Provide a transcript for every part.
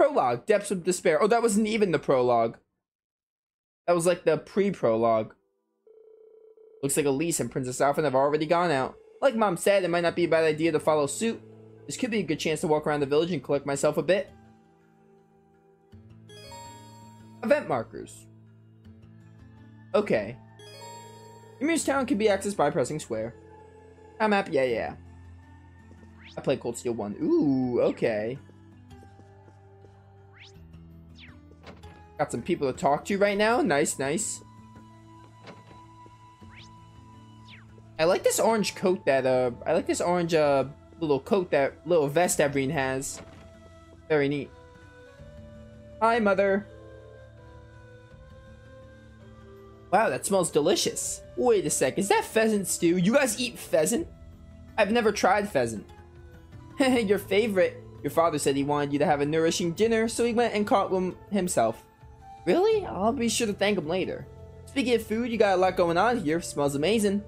Prologue, Depths of Despair. Oh, that wasn't even the prologue. That was like the pre-prologue. Looks like Elise and Princess Alphen have already gone out. Like Mom said, it might not be a bad idea to follow suit. This could be a good chance to walk around the village and collect myself a bit. Event markers. Okay. Ymir's town can be accessed by pressing square. Map, yeah. I played Cold Steel 1. Ooh, okay. Got some people to talk to right now. Nice. I like this orange coat that, I like this orange, little coat that, little vest that Rean has. Very neat. Hi, Mother. Wow, that smells delicious. Wait a sec, is that pheasant stew? You guys eat pheasant? I've never tried pheasant. Your favorite. Your father said he wanted you to have a nourishing dinner, so he went and caught one himself. Really? I'll be sure to thank him later. Speaking of food, you got a lot going on here. Smells amazing.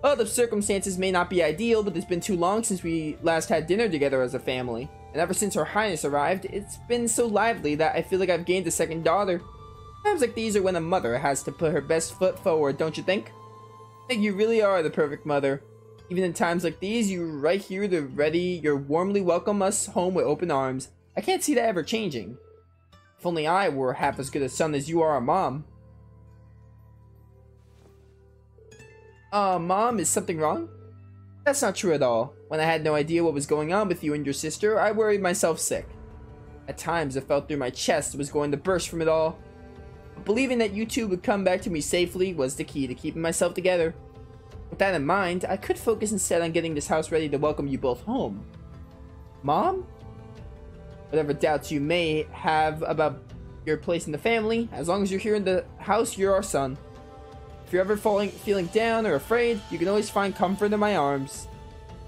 Well, the circumstances may not be ideal, but it's been too long since we last had dinner together as a family. And ever since Her Highness arrived, it's been so lively that I feel like I've gained a second daughter. Times like these are when a mother has to put her best foot forward, don't you think? I think you really are the perfect mother. Even in times like these, you're right here to ready, you're warmly welcome us home with open arms. I can't see that ever changing. If only I were half as good a son as you are a mom. Mom, is something wrong? That's not true at all. When I had no idea what was going on with you and your sister, I worried myself sick. At times, it felt through my chest it was going to burst from it all. But believing that you two would come back to me safely was the key to keeping myself together. With that in mind, I could focus instead on getting this house ready to welcome you both home. Mom? Whatever doubts you may have about your place in the family, as long as you're here in the house, you're our son. If you're ever feeling down or afraid, you can always find comfort in my arms.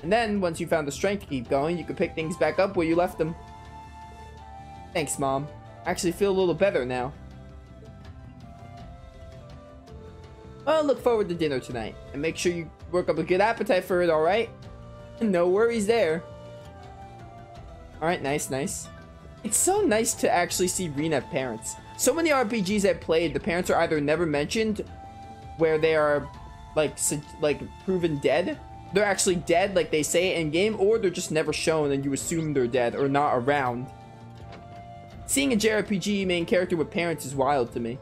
And then, once you found the strength to keep going, you can pick things back up where you left them. Thanks, Mom. I actually feel a little better now. Well, look forward to dinner tonight. And make sure you work up a good appetite for it, alright? No worries there. Alright, nice. It's so nice to actually see Rean have parents. So many RPGs I've played, the parents are either never mentioned, where they are like proven dead. They're actually dead, like they say in game, or they're just never shown and you assume they're dead or not around. Seeing a JRPG main character with parents is wild to me.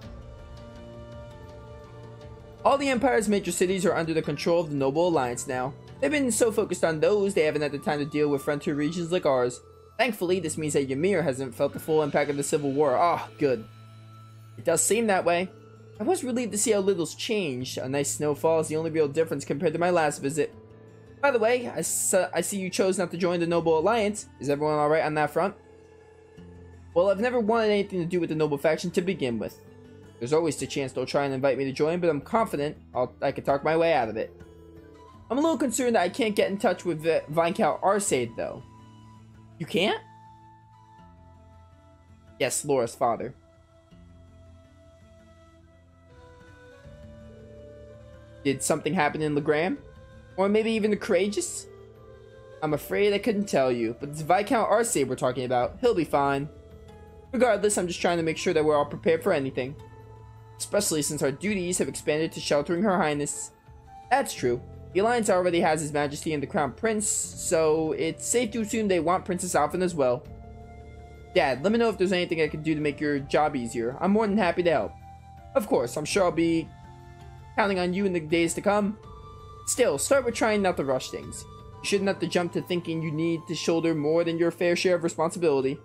All the Empire's major cities are under the control of the Noble Alliance now. They've been so focused on those, they haven't had the time to deal with frontier regions like ours. Thankfully, this means that Ymir hasn't felt the full impact of the Civil War. Ah, good. It does seem that way. I was relieved to see how little's changed. A nice snowfall is the only real difference compared to my last visit. By the way, I see you chose not to join the Noble Alliance. Is everyone alright on that front? Well, I've never wanted anything to do with the Noble faction to begin with. There's always the chance they'll try and invite me to join, but I'm confident I can talk my way out of it. I'm a little concerned that I can't get in touch with Viscount Arcade, though. You can't? Yes, Laura's father. Did something happen in Legram? Or maybe even the Courageous? I'm afraid I couldn't tell you, but it's Viscount Arcade we're talking about. He'll be fine. Regardless, I'm just trying to make sure that we're all prepared for anything. Especially since our duties have expanded to sheltering Her Highness. That's true. The Alliance already has His Majesty and the Crown Prince, so it's safe to assume they want Princess Alphen as well. Dad, let me know if there's anything I can do to make your job easier. I'm more than happy to help. Of course, I'm sure I'll be counting on you in the days to come. Still, start with trying not to rush things. You shouldn't have to jump to thinking you need to shoulder more than your fair share of responsibility.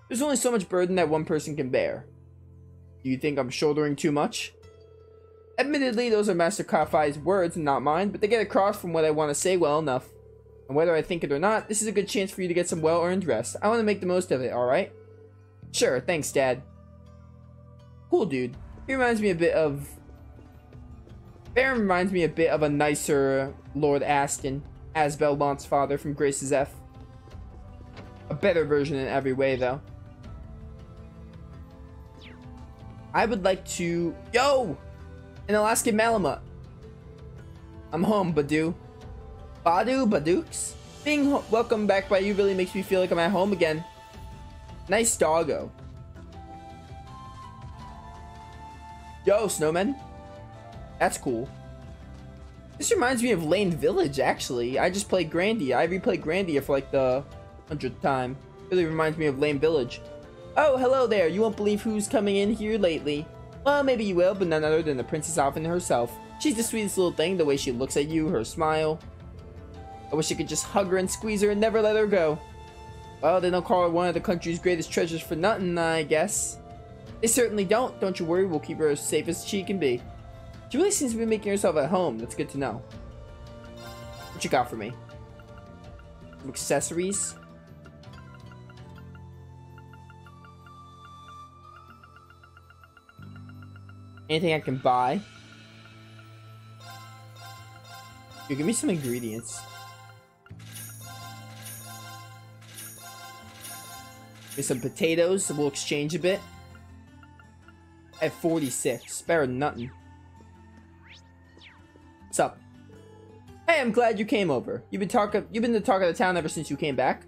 There's only so much burden that one person can bear. Do you think I'm shouldering too much? Admittedly, those are Master Kafai's words and not mine, but they get across from what I want to say well enough. And whether I think it or not, this is a good chance for you to get some well-earned rest. I want to make the most of it, alright? Sure, thanks, Dad. Cool, dude. He reminds me a bit of... Baron reminds me a bit of a nicer Lord Aston, as Belmont's father from Grace's F. A better version in every way, though. I would like to... Yo! An Alaskan Malamute. I'm home, Badu. Badooks? Being welcomed back by you really makes me feel like I'm at home again. Nice doggo. Yo, snowman. That's cool. This reminds me of Lane Village, actually. I just played Grandia. I replayed Grandia for like the 100th time. Really reminds me of Lane Village. Oh, hello there. You won't believe who's coming in here lately. Well, maybe you will, but none other than the Princess Alphen herself. She's the sweetest little thing, the way she looks at you, her smile. I wish I could just hug her and squeeze her and never let her go. Well, they don't call her one of the country's greatest treasures for nothing, I guess. They certainly don't. Don't you worry, we'll keep her as safe as she can be. She really seems to be making herself at home. That's good to know. What you got for me? Some accessories? Anything I can buy? Here, give me some ingredients. Here's some potatoes, so we'll exchange a bit. I have 46. Better than nothing. What's up? Hey, I'm glad you came over. You've been the talk of the town ever since you came back.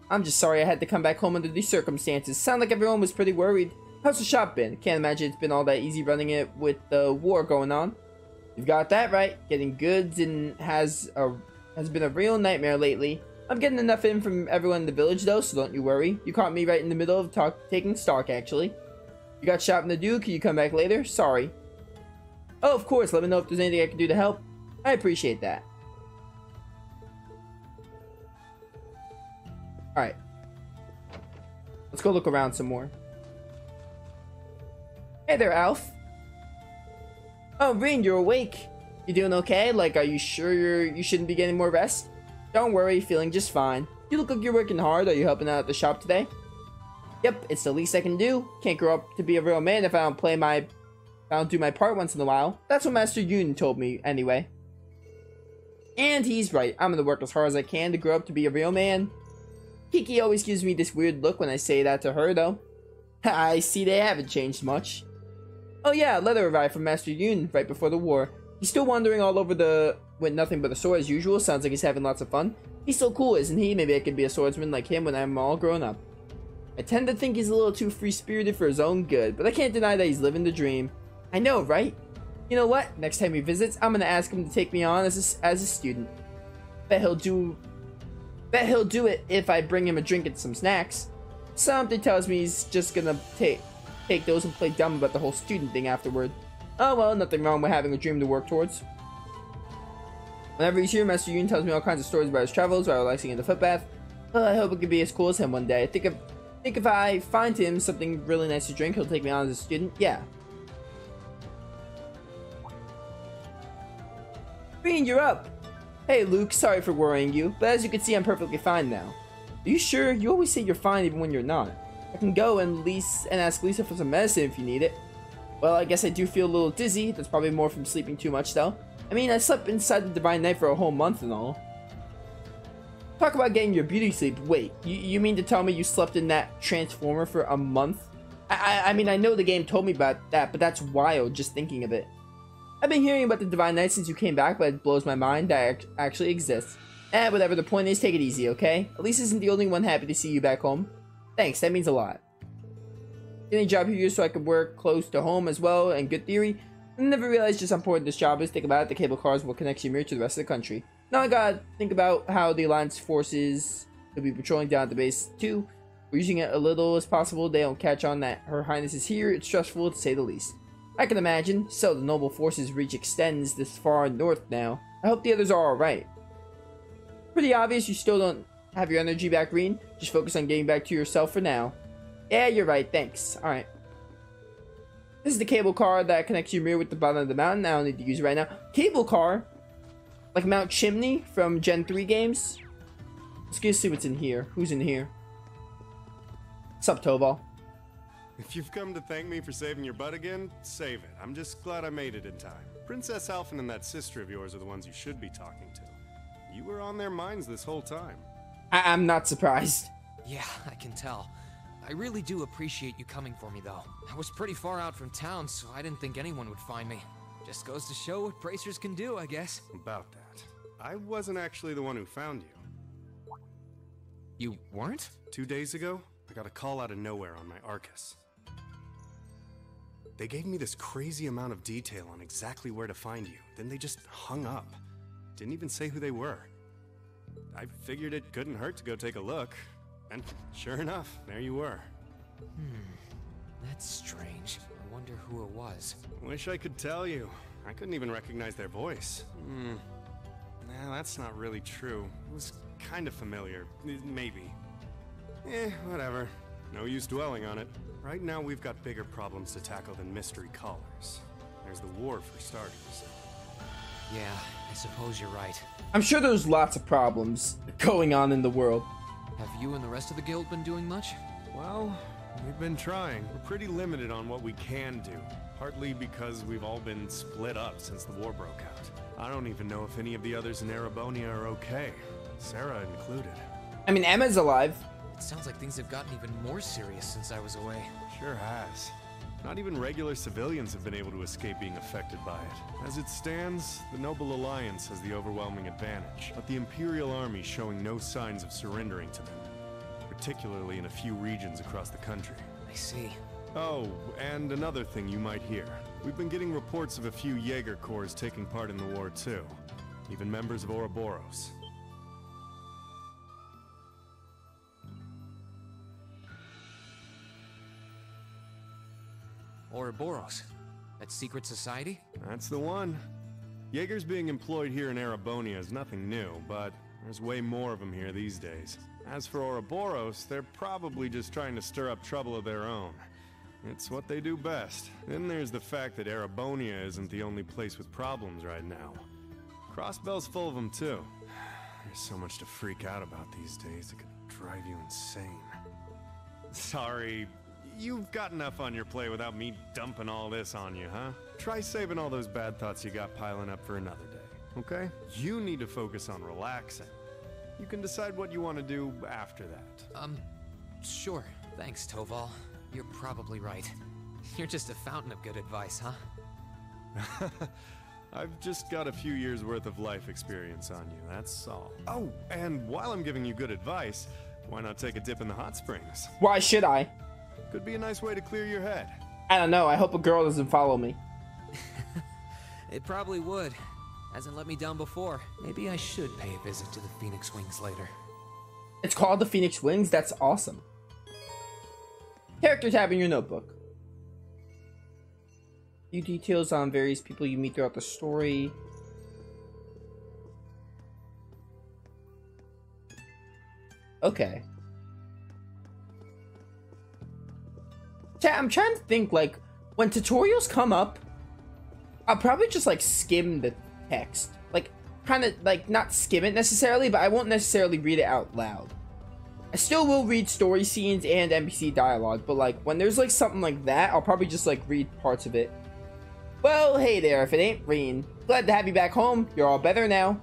I'm just sorry I had to come back home under these circumstances. Sound like everyone was pretty worried. How's the shop been? Can't imagine it's been all that easy running it with the war going on. You've got that right. Getting goods and has been a real nightmare lately. I'm getting enough in from everyone in the village though, so don't you worry. You caught me right in the middle of taking stock actually. You got shopping to do, can you come back later? Sorry. Oh, of course, let me know if there's anything I can do to help. I appreciate that. Alright. Let's go look around some more. Hey there, Alf. Oh, Rean, you're awake. You doing okay? Like, are you sure you shouldn't be getting more rest? Don't worry, feeling just fine. You look like you're working hard. Are you helping out at the shop today? Yep, it's the least I can do. Can't grow up to be a real man if I don't do my part once in a while. That's what Master Yoon told me, anyway. And he's right. I'm gonna work as hard as I can to grow up to be a real man. Kiki always gives me this weird look when I say that to her, though. I see they haven't changed much. Oh yeah, a letter arrived from Master Yoon right before the war. He's still wandering all over with nothing but a sword as usual. Sounds like he's having lots of fun. He's so cool, isn't he? Maybe I could be a swordsman like him when I'm all grown up. I tend to think he's a little too free-spirited for his own good, but I can't deny that he's living the dream. I know, right? You know what? Next time he visits, I'm gonna ask him to take me on as a student. Bet he'll do it if I bring him a drink and some snacks. Something tells me he's just gonna take those and play dumb about the whole student thing afterward. Oh well, nothing wrong with having a dream to work towards. Whenever he's here, Master Yoon tells me all kinds of stories about his travels while relaxing in the footbath. Well, I hope it can be as cool as him one day. I think if I find him something really nice to drink, he'll take me on as a student. Yeah. Rean, you're up! Hey Luke, sorry for worrying you, but as you can see, I'm perfectly fine now. Are you sure? You always say you're fine even when you're not. I can go and ask Lisa for some medicine if you need it. Well, I guess I do feel a little dizzy. That's probably more from sleeping too much though. I mean, I slept inside the Divine Night for a whole month and all. Talk about getting your beauty sleep. Wait, you mean to tell me you slept in that Transformer for a month? I mean, I know the game told me about that, but that's wild just thinking of it. I've been hearing about the Divine Night since you came back, but it blows my mind that it actually exists. Whatever, the point is, take it easy, okay? Elise isn't the only one happy to see you back home. Thanks, that means a lot. Getting a job here so I could work close to home as well, and good theory. I never realized just how important this job is. Think about it, the cable cars will connect Ymir to the rest of the country. Now I gotta think about how the Alliance forces could be patrolling down at the base too. We're using it a little as possible. They don't catch on that Her Highness is here. It's stressful to say the least. I can imagine. So the noble forces reach extends this far north now. I hope the others are alright. Pretty obvious you still don't have your energy back, Rean. Just focus on getting back to yourself for now. Yeah, you're right. Thanks. Alright. This is the cable car that connects Ymir with the bottom of the mountain. I don't need to use it right now. Cable car? Like Mount Chimney from Gen 3 games? Let's go see what's in here. Who's in here? What's up, Toval? If you've come to thank me for saving your butt again, save it. I'm just glad I made it in time. Princess Alphen and that sister of yours are the ones you should be talking to. You were on their minds this whole time. I'm not surprised. Yeah, I can tell. I really do appreciate you coming for me, though. I was pretty far out from town, so I didn't think anyone would find me. Just goes to show what bracers can do, I guess. About that. I wasn't actually the one who found you. You weren't? 2 days ago, I got a call out of nowhere on my Arcus. They gave me this crazy amount of detail on exactly where to find you, then they just hung up. Didn't even say who they were. I figured it couldn't hurt to go take a look, and sure enough, there you were. That's strange. I wonder who it was. Wish I could tell you. I couldn't even recognize their voice. Nah, that's not really true. It was kind of familiar. Maybe. Whatever. No use dwelling on it. Right now we've got bigger problems to tackle than mystery callers. There's the war for starters. Yeah, I suppose you're right. I'm sure there's lots of problems going on in the world. Have you and the rest of the guild been doing much? Well, we've been trying. We're pretty limited on what we can do. Partly because we've all been split up since the war broke out. I don't even know if any of the others in Erebonia are okay. Sarah included. I mean, Emma's alive. It sounds like things have gotten even more serious since I was away. Sure has. Not even regular civilians have been able to escape being affected by it. As it stands, the Noble Alliance has the overwhelming advantage, but the Imperial Army showing no signs of surrendering to them, particularly in a few regions across the country. I see. Oh, and another thing you might hear. We've been getting reports of a few Jaeger corps taking part in the war too. Even members of Ouroboros. Ouroboros. That secret society? That's the one. Jaegers being employed here in Erebonia is nothing new, but there's way more of them here these days. As for Ouroboros, they're probably just trying to stir up trouble of their own. It's what they do best. Then there's the fact that Erebonia isn't the only place with problems right now. Crossbell's full of them too. There's so much to freak out about these days, it could drive you insane. Sorry, you've got enough on your plate without me dumping all this on you, huh? Try saving all those bad thoughts you got piling up for another day, okay? You need to focus on relaxing. You can decide what you want to do after that. Sure. Thanks, Toval. You're probably right. You're just a fountain of good advice, huh? I've just got a few years worth of life experience on you, that's all. Oh, and while I'm giving you good advice, why not take a dip in the hot springs? Why should I? Could be a nice way to clear your head. I don't know. I hope a girl doesn't follow me. It probably would. Hasn't let me down before. Maybe I should pay a visit to the Phoenix Wings later. It's called the Phoenix Wings? That's awesome. Character tab in your notebook. Few details on various people you meet throughout the story. Okay. Chat, I'm trying to think, like, when tutorials come up, I'll probably just, like, skim the text. Like, kind of, like, not skim it necessarily, but I won't necessarily read it out loud. I still will read story scenes and NPC dialogue, but, like, when there's, like, something like that, I'll probably just, like, read parts of it. Well, hey there, if it ain't Rean. Glad to have you back home. You're all better now.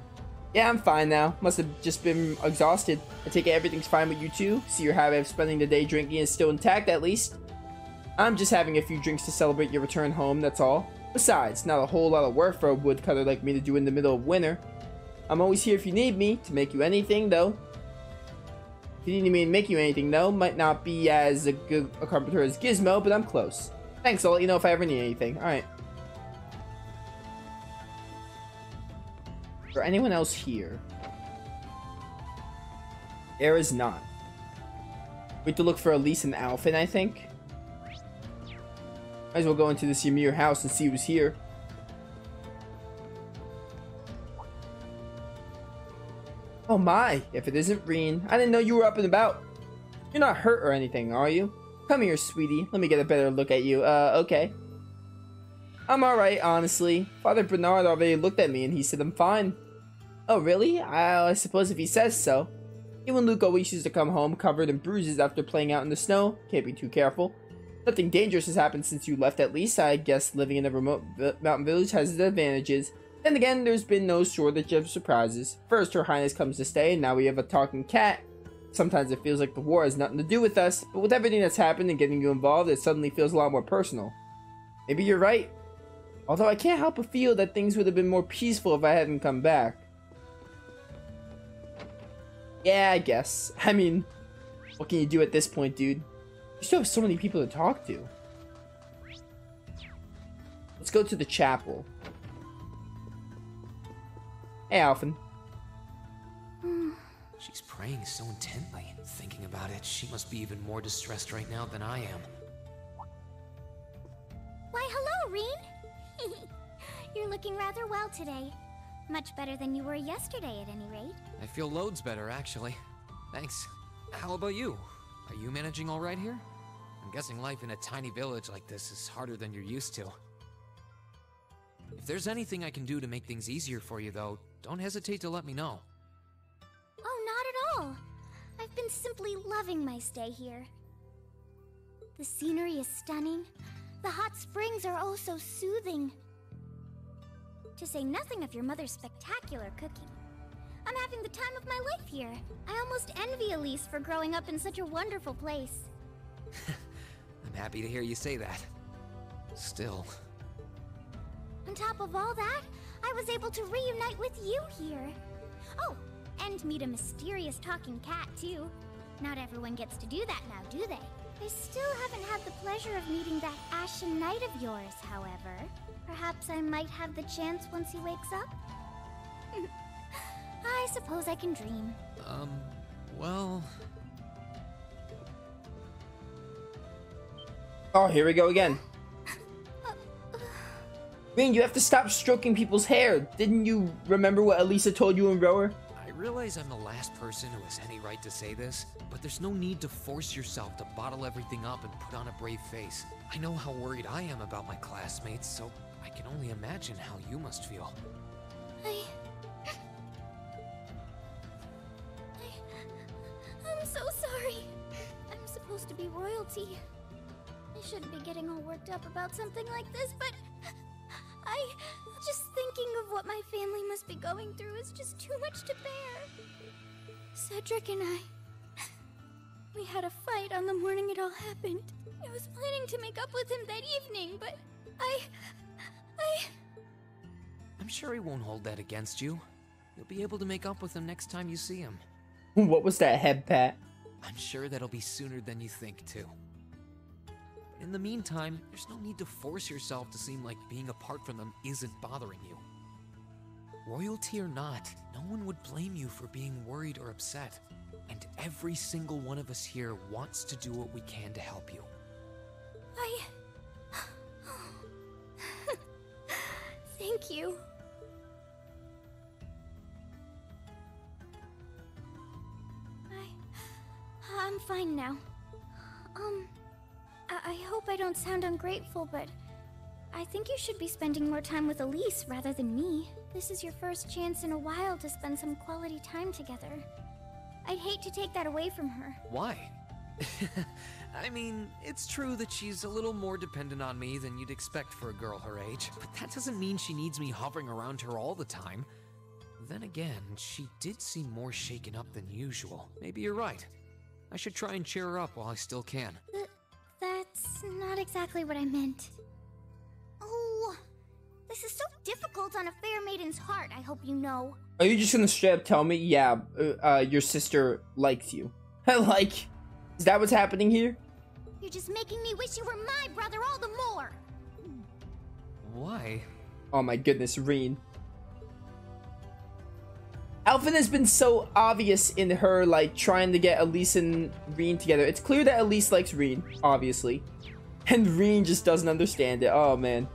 Yeah, I'm fine now. Must have just been exhausted. I take it everything's fine with you too? See your habit of spending the day drinking is still intact, at least? I'm just having a few drinks to celebrate your return home, that's all. Besides, not a whole lot of work for a woodcutter like me to do in the middle of winter. I'm always here if you need me, to make you anything, though. If you need me to make you anything, though, might not be as a good a carpenter as Gizmo, but I'm close. Thanks, I'll let you know if I ever need anything. Alright. Is there anyone else here? There is not. We have to look for Elise and Alphen, I think. Might as well go into this Ymir house and see who's here. Oh my, if it isn't Rean. I didn't know you were up and about. You're not hurt or anything, are you? Come here, sweetie. Let me get a better look at you. Okay. I'm alright, honestly. Father Bernard already looked at me and he said I'm fine. Oh, really? I suppose if he says so. Even Luke always used to come home covered in bruises after playing out in the snow. Can't be too careful. Nothing dangerous has happened since you left, at least. I guess living in a remote mountain village has its advantages. Then again, there's been no shortage of surprises. First, Her Highness comes to stay, and now we have a talking cat. Sometimes it feels like the war has nothing to do with us, but with everything that's happened and getting you involved, it suddenly feels a lot more personal. Maybe you're right. Although I can't help but feel that things would have been more peaceful if I hadn't come back. Yeah, I guess. I mean, What can you do at this point, dude? You still have so many people to talk to. Let's go to the chapel. Hey, Alphen. She's praying so intently. Thinking about it, she must be even more distressed right now than I am. Why, hello, Rean. You're looking rather well today. Much better than you were yesterday, at any rate. I feel loads better, actually. Thanks. How about you? Are you managing all right here? I'm guessing life in a tiny village like this is harder than you're used to. If there's anything I can do to make things easier for you, though, don't hesitate to let me know. Oh, not at all. I've been simply loving my stay here. The scenery is stunning. The hot springs are oh so soothing. To say nothing of your mother's spectacular cooking. I'm having the time of my life here. I almost envy Elise for growing up in such a wonderful place. I'm happy to hear you say that. Still. On top of all that, I was able to reunite with you here. Oh, and meet a mysterious talking cat, too. Not everyone gets to do that now, do they? I still haven't had the pleasure of meeting that Ashen Knight of yours, however. Perhaps I might have the chance once he wakes up? I suppose I can dream. Well... Oh, here we go again. Rean, you have to stop stroking people's hair. Didn't you remember what Elisa told you in Rower? I realize I'm the last person who has any right to say this, but there's no need to force yourself to bottle everything up and put on a brave face. I know how worried I am about my classmates, so I can only imagine how you must feel. I'm so sorry. I'm supposed to be royalty. I shouldn't be getting all worked up about something like this, but just thinking of what my family must be going through is just too much to bear. Cedric and we had a fight on the morning it all happened. I was planning to make up with him that evening, but I'm sure he won't hold that against you. You'll be able to make up with him next time you see him. What was that head pat? I'm sure that'll be sooner than you think, too. In the meantime, there's no need to force yourself to seem like being apart from them isn't bothering you. Royalty or not, no one would blame you for being worried or upset. And every single one of us here wants to do what we can to help you. Thank you. I'm fine now. I hope I don't sound ungrateful, but I think you should be spending more time with Elise rather than me. This is your first chance in a while to spend some quality time together. I'd hate to take that away from her. Why? I mean, it's true that she's a little more dependent on me than you'd expect for a girl her age, but that doesn't mean she needs me hovering around her all the time. Then again, she did seem more shaken up than usual. Maybe you're right. I should try and cheer her up while I still can. That's not exactly what I meant. Oh, this is so difficult on a fair maiden's heart, I hope you know. Are you just gonna straight up tell me, yeah, your sister likes you? Like, is that what's happening here? You're just making me wish you were my brother all the more. Why? Oh my goodness, Rean. Alphen has been so obvious in her, like, trying to get Elise and Rean together. It's clear that Elise likes Rean, obviously. And Rean just doesn't understand it. Oh, man.